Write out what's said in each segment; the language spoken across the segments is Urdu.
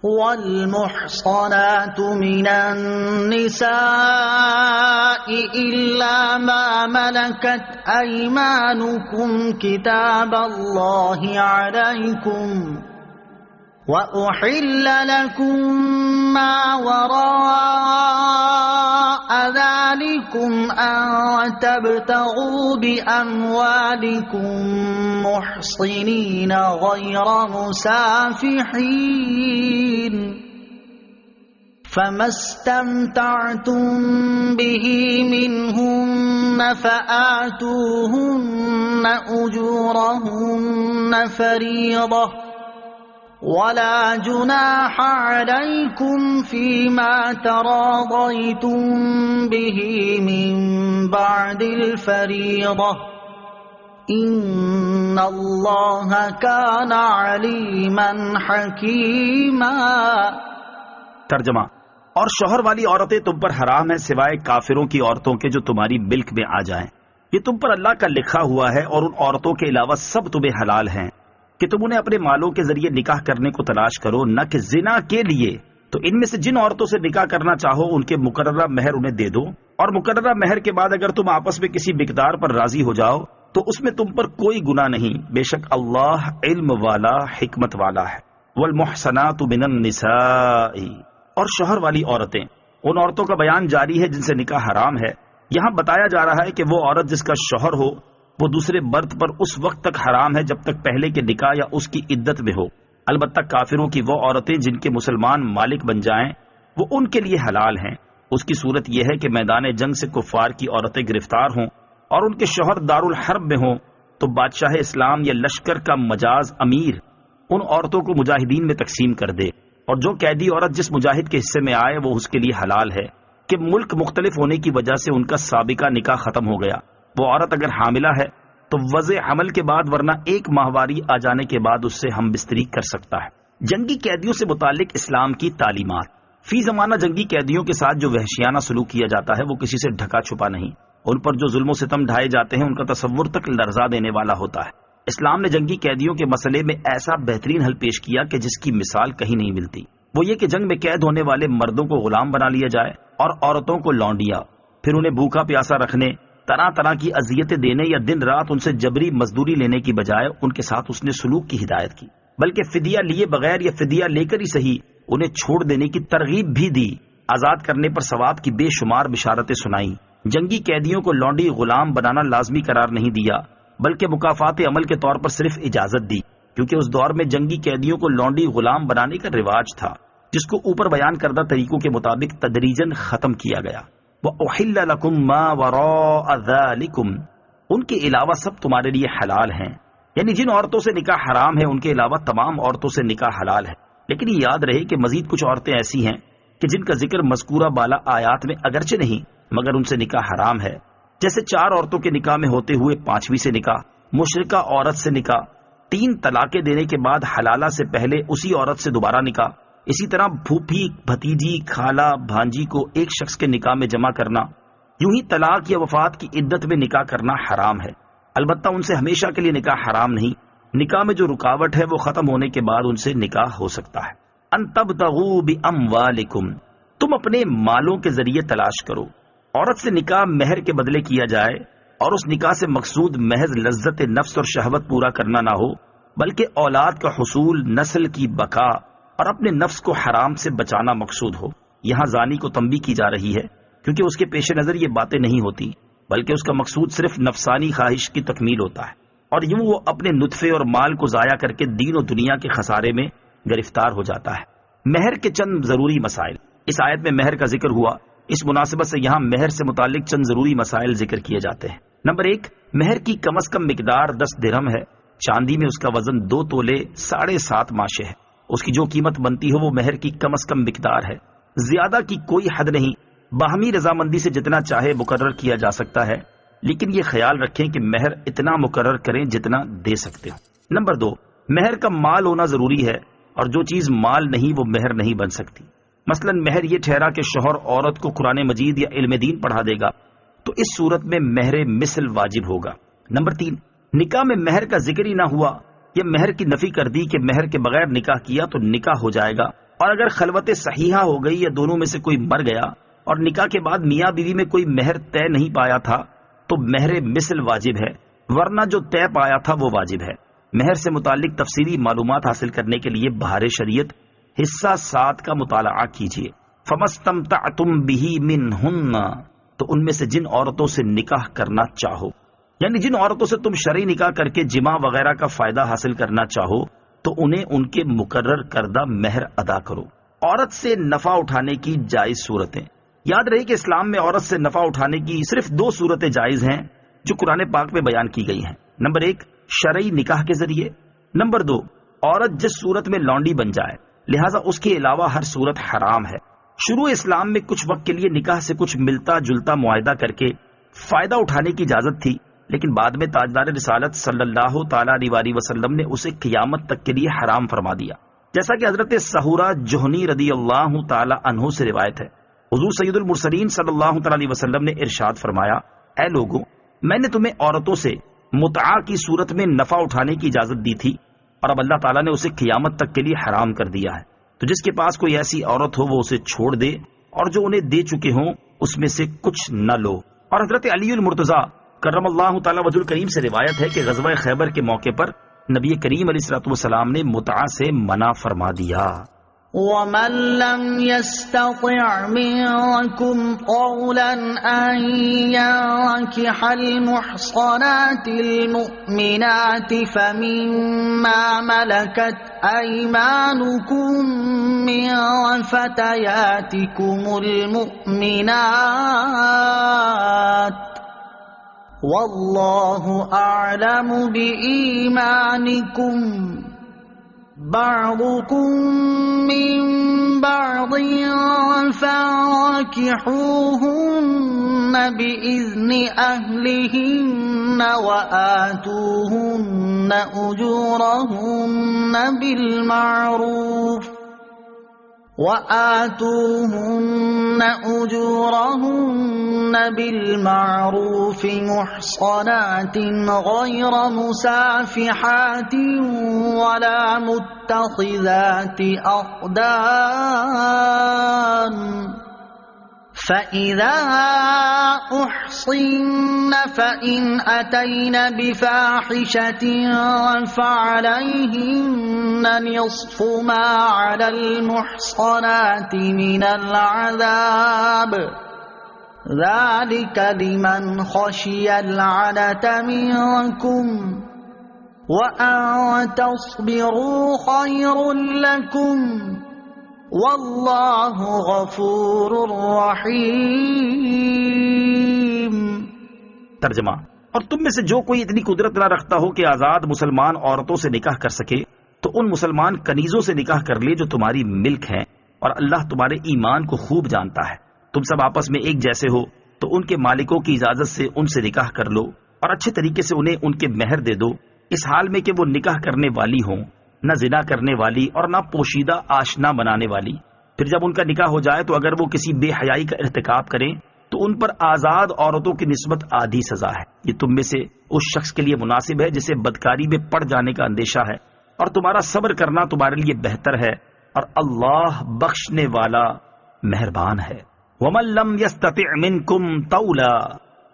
والمحصنات من النساء إلا ما ملكت أيمانكم كتاب الله عليكم وأحل لكم ما وراء ذلكم أن تبتغوا بأموالكم محصنين غير مسافحين فما استمتعتم به منهن فآتوهن أجورهن فريضة ولا جناح عليكم فيما تراضيتم به من بعد الفريضة إن الله كان عليما حكيما۔ ترجمہ: اور شوہر والی عورتیں تم پر حرام ہیں سوائے کافروں کی عورتوں کے جو تمہاری ملک میں آ جائیں۔ یہ تم پر اللہ کا لکھا ہوا ہے اور ان عورتوں کے علاوہ سب تمہیں حلال ہیں کہ تم انہیں اپنے مالوں کے ذریعے نکاح کرنے کو تلاش کرو، نہ کہ زنا کے لیے۔ تو ان میں سے جن عورتوں سے نکاح کرنا چاہو ان کے مقررہ مہر انہیں دے دو، اور مقررہ مہر کے بعد اگر تم آپس میں کسی مقدار پر راضی ہو جاؤ تو اس میں تم پر کوئی گناہ نہیں، بے شک اللہ علم والا حکمت والا ہے۔ والمحصنات من النساء، اور شوہر والی عورتیں، ان عورتوں کا بیان جاری ہے جن سے نکاح حرام ہے۔ یہاں بتایا جا رہا ہے کہ وہ عورت جس کا شوہر ہو وہ دوسرے مرد پر اس وقت تک حرام ہے جب تک پہلے کے نکاح یا اس کی عدت میں ہو۔ البتہ کافروں کی وہ عورتیں جن کے مسلمان مالک بن جائیں وہ ان کے لیے حلال ہیں۔ اس کی صورت یہ ہے کہ میدان جنگ سے کفار کی عورتیں گرفتار ہوں اور ان کے شوہر دارالحرب میں ہوں تو بادشاہ اسلام یا لشکر کا مجاز امیر ان عورتوں کو مجاہدین میں تقسیم کر دے، اور جو قیدی عورت جس مجاہد کے حصے میں آئے وہ اس کے لیے حلال ہے کہ ملک مختلف ہونے کی وجہ سے ان کا سابقہ نکاح ختم ہو گیا۔ وہ عورت اگر حاملہ ہے تو وضع حمل کے بعد ورنہ ایک ماہواری آ جانے کے بعد اس سے ہم بستری کر سکتا ہے۔ جنگی قیدیوں سے متعلق اسلام کی تعلیمات۔ فی زمانہ جنگی قیدیوں کے ساتھ جو وحشیانہ سلوک کیا جاتا ہے وہ کسی سے ڈھکا چھپا نہیں، ان پر جو ظلم و ستم ڈھائے جاتے ہیں ان کا تصور تک لرزا دینے والا ہوتا ہے۔ اسلام نے جنگی قیدیوں کے مسئلے میں ایسا بہترین حل پیش کیا کہ جس کی مثال کہیں نہیں ملتی۔ وہ یہ کہ جنگ میں قید ہونے والے مردوں کو غلام بنا لیا جائے اور عورتوں کو لونڈیا، پھر انہیں بھوکا پیاسا رکھنے، طرح طرح کی اذیتیں دینے یا دن رات ان سے جبری مزدوری لینے کی بجائے ان کے ساتھ اس نے سلوک کی ہدایت کی، بلکہ فدیہ لیے بغیر یا فدیہ لے کر ہی صحیح انہیں چھوڑ دینے کی ترغیب بھی دی۔ آزاد کرنے پر ثواب کی بے شمار بشارتیں سنائیں۔ جنگی قیدیوں کو لونڈی غلام بنانا لازمی قرار نہیں دیا بلکہ مکافات عمل کے طور پر صرف اجازت دی، کیونکہ اس دور میں جنگی قیدیوں کو لونڈی غلام بنانے کا رواج تھا جس کو اوپر بیان کردہ طریقوں کے مطابق تدریجاً ختم کیا گیا۔ وَأُحِلَّ لَكُم مَّا وَرَاءَ ذَلِكُمْ، ان کے علاوہ سب تمہارے لیے حلال ہیں، یعنی جن عورتوں سے نکاح حرام ہے ان کے علاوہ تمام عورتوں سے نکاح حلال ہے۔ لیکن یہ یاد رہے کہ مزید کچھ عورتیں ایسی ہیں کہ جن کا ذکر مذکورہ بالا آیات میں اگرچہ نہیں مگر ان سے نکاح حرام ہے، جیسے 4 عورتوں کے نکاح میں ہوتے ہوئے 5ویں سے نکاح، مشرکہ عورت سے نکاح، 3 طلاقیں دینے کے بعد حلالہ سے پہلے اسی عورت سے دوبارہ نکاح، اسی طرح پھوپھی، بھتیجی، خالہ، بھانجی کو ایک شخص کے نکاح میں جمع کرنا، یوں ہی طلاق یا وفات کی عدت میں نکاح کرنا حرام ہے۔ البتہ ان سے ہمیشہ کے لیے نکاح حرام نہیں، نکاح میں جو رکاوٹ ہے وہ ختم ہونے کے بعد ان سے نکاح ہو سکتا ہے۔ ان تبتغوا باموالکم، تم اپنے مالوں کے ذریعے تلاش کرو۔ عورت سے نکاح مہر کے بدلے کیا جائے اور اس نکاح سے مقصود محض لذت نفس اور شہوت پورا کرنا نہ ہو بلکہ اولاد کا حصول، نسل کی بقا اور اپنے نفس کو حرام سے بچانا مقصود ہو۔ یہاں زانی کو تنبیہ کی جا رہی ہے کیونکہ اس کے پیش نظر یہ باتیں نہیں ہوتی بلکہ اس کا مقصود صرف نفسانی خواہش کی تکمیل ہوتا ہے، اور یوں وہ اپنے نطفے اور مال کو ضائع کر کے دین و دنیا کے خسارے میں گرفتار ہو جاتا ہے۔ مہر کے چند ضروری مسائل۔ اس آیت میں مہر کا ذکر ہوا، اس مناسبت سے یہاں مہر سے متعلق چند ضروری مسائل ذکر کیے جاتے ہیں۔ نمبر 1، مہر کی کم از کم مقدار 10 درہم ہے۔ چاندی میں اس کا وزن 2 تولے 7.5 ماشے ہے۔ اس کی جو قیمت بنتی ہو وہ مہر کی کم از کم مقدار ہے۔ زیادہ کی کوئی حد نہیں، باہمی رضامندی سے جتنا چاہے مقرر کیا جا سکتا ہے، لیکن یہ خیال رکھیں کہ مہر اتنا مقرر کریں جتنا دے سکتے ہو۔ نمبر 2، مہر کا مال ہونا ضروری ہے، اور جو چیز مال نہیں وہ مہر نہیں بن سکتی۔ مثلا مہر یہ ٹھہرا کہ شوہر عورت کو قرآن مجید یا علم دین پڑھا دے گا تو اس صورت میں مہر مثل واجب ہوگا۔ نمبر 3، نکاح میں مہر کا ذکر ہی نہ ہوا یا مہر کی نفی کر دی کہ مہر کے بغیر نکاح کیا تو نکاح ہو جائے گا اور اگر خلوت صحیحہ ہو گئی یا دونوں میں سے کوئی مر گیا اور نکاح کے بعد میاں بیوی میں کوئی مہر طے نہیں پایا تھا تو مہر مثل واجب ہے، ورنہ جو طے پایا تھا وہ واجب ہے۔ مہر سے متعلق تفصیلی معلومات حاصل کرنے کے لیے بہار شریعت حصہ 7 کا مطالعہ کیجیے۔ فَمَسْتَمْتَعْتُمْ بِهِ مِنْهُنَّ، تو ان میں سے جن عورتوں سے نکاح کرنا چاہو، یعنی جن عورتوں سے تم شرعی نکاح کر کے جماع وغیرہ کا فائدہ حاصل کرنا چاہو تو انہیں ان کے مقرر کردہ مہر ادا کرو۔ عورت سے نفع اٹھانے کی جائز صورتیں۔ یاد رہے کہ اسلام میں عورت سے نفع اٹھانے کی صرف 2 صورتیں جائز ہیں جو قرآن پاک میں بیان کی گئی ہیں۔ نمبر 1 شرعی نکاح کے ذریعے، نمبر 2 عورت جس صورت میں لونڈی بن جائے، لہٰذا اس کے علاوہ ہر صورت حرام ہے۔ شروع اسلام میں کچھ وقت کے لیے نکاح سے کچھ ملتا جلتا معاہدہ کر کے فائدہ اٹھانے کی اجازت تھی، لیکن بعد میں تاجدار رسالت صلی اللہ تعالی علیہ وسلم نے اسے قیامت تک کے لیے حرام فرما دیا، جیسا کہ حضرت سہورہ جوہنی رضی اللہ تعالی عنہ سے روایت ہے۔ حضور سید المرسلین صلی اللہ تعالی علیہ وسلم نے ارشاد فرمایا، اے لوگوں، میں نے تمہیں عورتوں سے متعا کی صورت میں نفع اٹھانے کی اجازت دی تھی، اور اب اللہ تعالیٰ نے اسے قیامت تک کے لیے حرام کر دیا ہے، تو جس کے پاس کوئی ایسی عورت ہو وہ اسے چھوڑ دے، اور جو انہیں دے چکے ہوں اس میں سے کچھ نہ لو۔ اور حضرت علی المرتضیٰ کرم اللہ تعالیٰ وجہ الکریم سے روایت ہے کہ غزوہ خیبر کے موقع پر نبی کریم علیہ الصلوۃ والسلام نے متعا سے منع فرما دیا۔ وَمَن لَّمْ يَسْتَطِعْ مِنكُمْ طَوْلًا أَن يَنكِحَ الْمُحْصَنَاتِ الْمُؤْمِنَاتِ فَمِمَّا مَلَكَتْ أَيْمَانُكُم مِّن فَتَيَاتِكُمُ الْمُؤْمِنَاتِ وَاللَّهُ أَعْلَمُ بِإِيمَانِكُمْ بعضكم من بعض فانكحوهن بإذن أهلهن وآتوهن أجورهن بالمعروف محصنات غير مسافحات ولا متخذات أخدان، فإذا أحصن فإن أتين بفاحشة فعليهن نصف ما على المحصنات من العذاب، ذلك لمن خشي العنة منكم وأن تصبروا خير لكم واللہ غفور رحیم۔ ترجمہ، اور تم میں سے جو کوئی اتنی قدرت نہ رکھتا ہو کہ آزاد مسلمان عورتوں سے نکاح کر سکے تو ان مسلمان کنیزوں سے نکاح کر لے جو تمہاری ملک ہیں، اور اللہ تمہارے ایمان کو خوب جانتا ہے۔ تم سب آپس میں ایک جیسے ہو تو ان کے مالکوں کی اجازت سے ان سے نکاح کر لو، اور اچھے طریقے سے انہیں ان کے مہر دے دو، اس حال میں کہ وہ نکاح کرنے والی ہوں، نہ زنا کرنے والی اور نہ پوشیدہ آشنا بنانے والی۔ پھر جب ان کا نکاح ہو جائے تو اگر وہ کسی بے حیائی کا ارتکاب کریں تو ان پر آزاد عورتوں کی نسبت آدھی سزا ہے۔ یہ تم میں سے اس شخص کے لیے مناسب ہے جسے بدکاری میں پڑ جانے کا اندیشہ ہے، اور تمہارا صبر کرنا تمہارے لیے بہتر ہے، اور اللہ بخشنے والا مہربان ہے۔ وَمَن لَّمْ يَسْتَطِعْ مِنكُمْ طَوْلًا،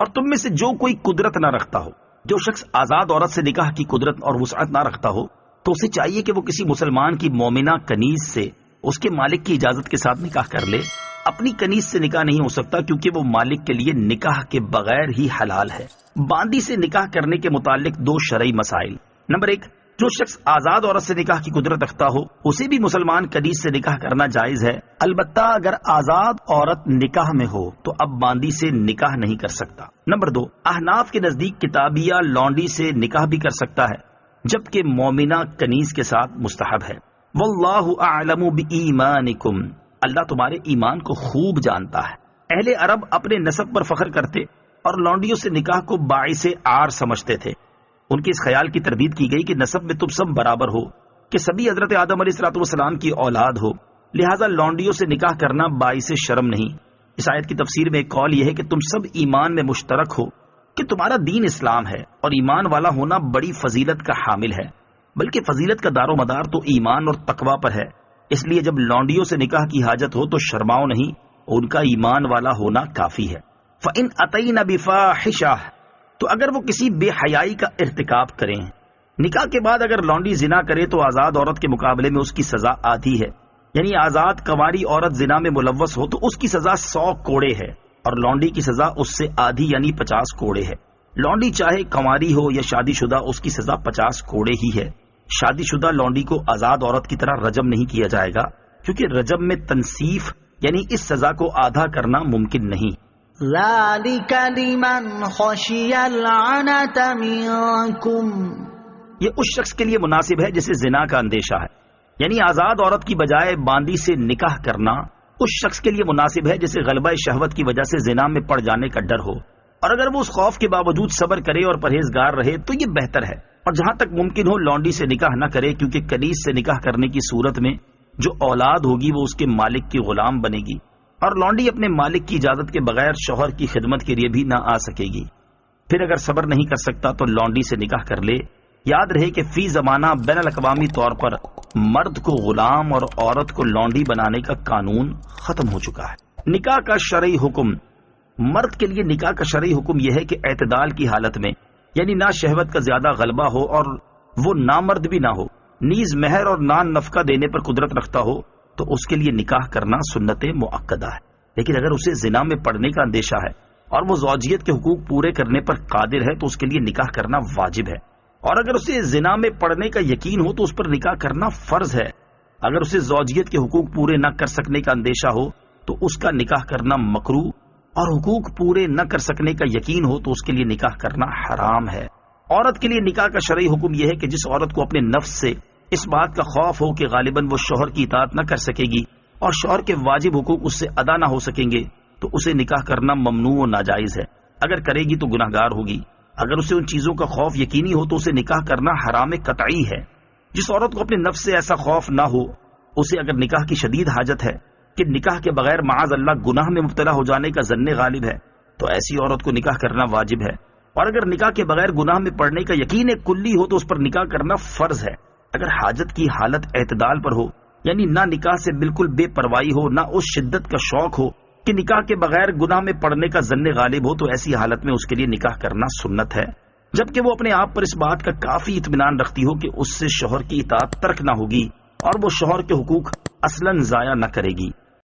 اور تم میں سے جو کوئی قدرت نہ رکھتا ہو، جو شخص آزاد عورت سے نکاح کی قدرت اور وسعت نہ رکھتا ہو تو اسے چاہیے کہ وہ کسی مسلمان کی مومنہ کنیز سے اس کے مالک کی اجازت کے ساتھ نکاح کر لے۔ اپنی کنیز سے نکاح نہیں ہو سکتا کیونکہ وہ مالک کے لیے نکاح کے بغیر ہی حلال ہے۔ باندی سے نکاح کرنے کے متعلق 2 شرعی مسائل۔ نمبر 1، جو شخص آزاد عورت سے نکاح کی قدرت رکھتا ہو اسے بھی مسلمان کنیز سے نکاح کرنا جائز ہے، البتہ اگر آزاد عورت نکاح میں ہو تو اب باندی سے نکاح نہیں کر سکتا۔ نمبر 2، احناف کے نزدیک کتابیہ لونڈی سے نکاح بھی کر سکتا ہے جبکہ مومنہ کنیز کے ساتھ مستحب ہے۔ واللہ اعلم بایمانکم، اللہ تمہارے ایمان کو خوب جانتا ہے۔ اہل عرب اپنے نسب پر فخر کرتے اور لونڈیوں سے نکاح کو باعث عار سمجھتے تھے۔ ان کے اس خیال کی تردید کی گئی کہ نسب میں تم سب برابر ہو، کہ سبھی حضرت آدم علیہ الصلوۃ والسلام کی اولاد ہو، لہذا لونڈیوں سے نکاح کرنا باعث شرم نہیں۔ اس آیت کی تفسیر میں ایک قول یہ ہے کہ تم سب ایمان میں مشترک ہو، کہ تمہارا دین اسلام ہے اور ایمان والا ہونا بڑی فضیلت کا حامل ہے، بلکہ فضیلت کا دار و مدار تو ایمان اور تقوی پر ہے، اس لیے جب لونڈیوں سے نکاح کی حاجت ہو تو شرماؤ نہیں، ان کا ایمان والا ہونا کافی ہے۔ فَإِنْ أَتَيْنَ بِفَاحِشَةٍ، تو اگر وہ کسی بے حیائی کا ارتکاب کریں، نکاح کے بعد اگر لونڈی زنا کرے تو آزاد عورت کے مقابلے میں اس کی سزا آدھی ہے، یعنی آزاد کنواری عورت زنا میں ملوث ہو تو اس کی سزا 100 کوڑے ہے، اور لونڈی کی سزا اس سے آدھی یعنی 50 کوڑے ہے۔ لونڈی چاہے کنواری ہو یا شادی شدہ، اس کی سزا 50 کوڑے ہی ہے۔ شادی شدہ لونڈی کو آزاد عورت کی طرح رجم نہیں کیا جائے گا، کیونکہ رجم میں تنصیف یعنی اس سزا کو آدھا کرنا ممکن نہیں۔ ذَلِكَ لِمَنْ خَشِيَ الْعَنَتَ مِنْكُمْ، یہ اس شخص کے لیے مناسب ہے جسے زنا کا اندیشہ ہے، یعنی آزاد عورت کی بجائے باندی سے نکاح کرنا اس شخص کے لیے مناسب ہے جسے غلبہ شہوت کی وجہ سے زنا میں پڑ جانے کا ڈر ہو، اور اگر وہ اس خوف کے باوجود صبر کرے اور پرہیزگار رہے تو یہ بہتر ہے۔ اور جہاں تک ممکن ہو لونڈی سے نکاح نہ کرے، کیونکہ کنیز سے نکاح کرنے کی صورت میں جو اولاد ہوگی وہ اس کے مالک کی غلام بنے گی، اور لونڈی اپنے مالک کی اجازت کے بغیر شوہر کی خدمت کے لیے بھی نہ آ سکے گی۔ پھر اگر صبر نہیں کر سکتا تو لونڈی سے نکاح کر لے۔ یاد رہے کہ فی زمانہ بین الاقوامی طور پر مرد کو غلام اور عورت کو لونڈی بنانے کا قانون ختم ہو چکا ہے۔ نکاح کا شرعی حکم، مرد کے لیے نکاح کا شرعی حکم یہ ہے کہ اعتدال کی حالت میں، یعنی نہ شہوت کا زیادہ غلبہ ہو اور وہ نامرد بھی نہ ہو، نیز مہر اور نان نفقہ دینے پر قدرت رکھتا ہو، تو اس کے لیے نکاح کرنا سنت مؤکدہ ہے۔ لیکن اگر اسے زنا میں پڑنے کا اندیشہ ہے اور وہ زوجیت کے حقوق پورے کرنے پر قادر ہے تو اس کے لیے نکاح کرنا واجب ہے، اور اگر اسے زنا میں پڑنے کا یقین ہو تو اس پر نکاح کرنا فرض ہے۔ اگر اسے زوجیت کے حقوق پورے نہ کر سکنے کا اندیشہ ہو تو اس کا نکاح کرنا مکروہ، اور حقوق پورے نہ کر سکنے کا یقین ہو تو اس کے لیے نکاح کرنا حرام ہے۔ عورت کے لیے نکاح کا شرعی حکم یہ ہے کہ جس عورت کو اپنے نفس سے اس بات کا خوف ہو کہ غالباً وہ شوہر کی اطاعت نہ کر سکے گی اور شوہر کے واجب حقوق اس سے ادا نہ ہو سکیں گے، تو اسے نکاح کرنا ممنوع و ناجائز ہے۔ اگر کرے گی تو گناہگار ہوگی۔ اگر اسے ان چیزوں کا خوف یقینی ہو تو اسے نکاح کرنا حرام قطعی ہے۔ جس عورت کو اپنے نفس سے ایسا خوف نہ ہو، اسے اگر نکاح کی شدید حاجت ہے کہ نکاح کے بغیر معاذ اللہ گناہ میں مبتلا ہو جانے کا ظن غالب ہے، تو ایسی عورت کو نکاح کرنا واجب ہے، اور اگر نکاح کے بغیر گناہ میں پڑنے کا یقین کلی ہو تو اس پر نکاح کرنا فرض ہے۔ اگر حاجت کی حالت اعتدال پر ہو، یعنی نہ نکاح سے بالکل بے پرواہی ہو، نہ اس شدت کا شوق ہو کہ نکاح کے بغیر گناہ میں پڑنے کا ظن غالب ہو، تو ایسی حالت میں اس کے لیے نکاح کرنا سنت ہے، جبکہ وہ اپنے آپ پر اس بات کا کافی اطمینان رکھتی ہو کہ اس سے شوہر کی اطاعت ترک نہ ہوگی اور وہ شوہر کے حقوق اصلاً ضائع نہ کرے گی۔